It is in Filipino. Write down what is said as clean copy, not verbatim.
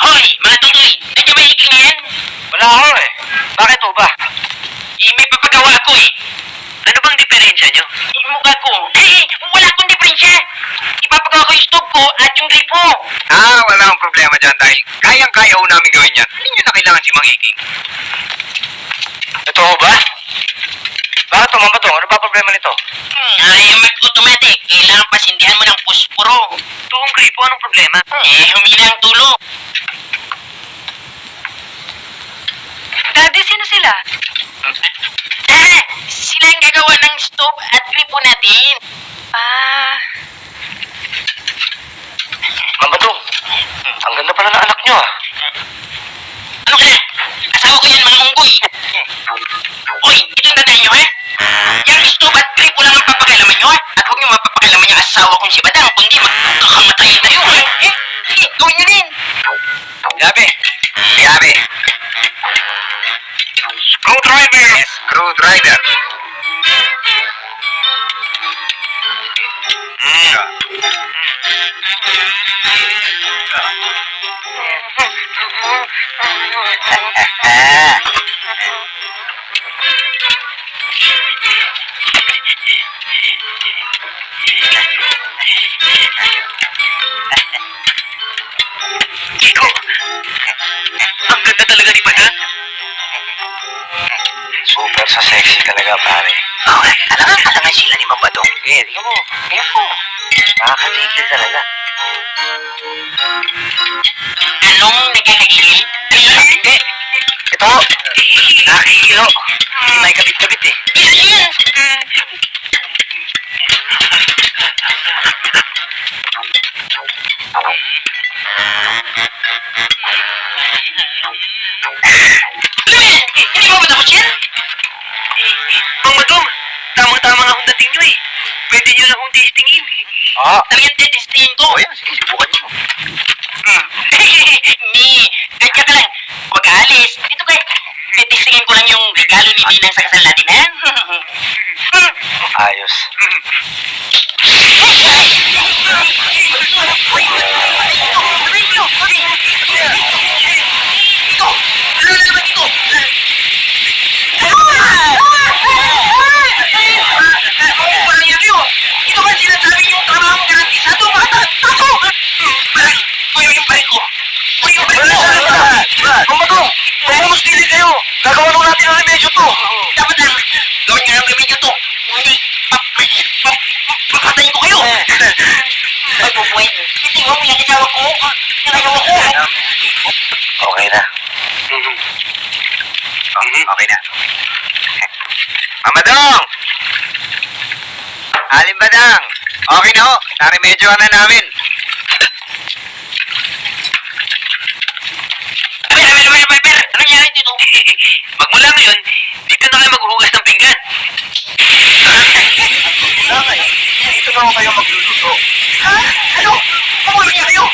Hoy, mga tutoy, nandiyan ba higling na yan? Wala ako eh. Bakit po ba? May papagawa ko eh. Ano bang diferensya nyo? Yung mukha ko. Wala akong diferensya. Ipapagawa ko yung stove ko at yung gripo. Wala akong problema dyan dahil kayang-kaya ho namin gawin yan. Hindi nyo na kailangan si Mang Iking. Totoo ba? Bakit po, Mama Dong? Ano ba problema nito? Yung mag-automatic. Kailangan pasindihan mo ng pusporo. Tuong gripo, anong problema? Humina ang tulo. Daddy, sino sila? Sila ang gagawa ng stove at gripo natin. Mama Dong, ang ganda pala ng anak nyo ah. Ano ka na? Asawa ko yan, mga unggoy. Uy, itong tatay nyo, ha? Yung stove at gripo lang ang papakailaman nyo, ha? At huwag nyo mapapakailaman yung asawa kong si Badang, kundi magkakamatayin tayo, ha? Sige, gawin nyo rin. Yabe. Yabe. Screwdriver. Yes, screwdriver. Kiko, ang ganda talaga ni Badang. Super sa sexy talaga, pare. Alangan sila ni Mambadong. Tingnan mo. Tingnan mo. Nakakatigil talaga. Anong nagkakagigil? Hindi. Ito. Nakakigilo. Hindi may kabit-kabit eh. Yan! Hindi mo matapos yan? Mang Madong, tamang-tama nga akong dating nyo eh. Pwede nyo na akong testingin. Talagang tetestingin ko. O yan, sige, subukan nyo. Kanya ka lang. Huwag aalis. Dito kayo. Tetestingin ko lang yung regalo ni Ninang sa kasal natin, ha? Ayos. Ito! Ano naman ito? Walang yan kayo! Ito ba sinasabi yung trabaho mong garantisado? Ako! Kuya yung baril ko! Kuya yung baril ko! Mang Madong, tumumos dili kayo. Gagawa nung natin ang remedyo to. Dapat lang! Gawin niyo ng remedyo to! Hindi! Papatayin ko kayo! Ay, bubuhay! Titingnan mo yung asawa ko! Yung asawa ko! Okay na. Okay na. Mama Dong! Aling Badang! Okay na ho. Naremedyohan na namin. Aber! Ano nangyari dito? Magmula ngayon, dito na kayo maghuhugas ng pinggan. Dito na kayo magluluto. Ha? Ano? Pumuli kayo!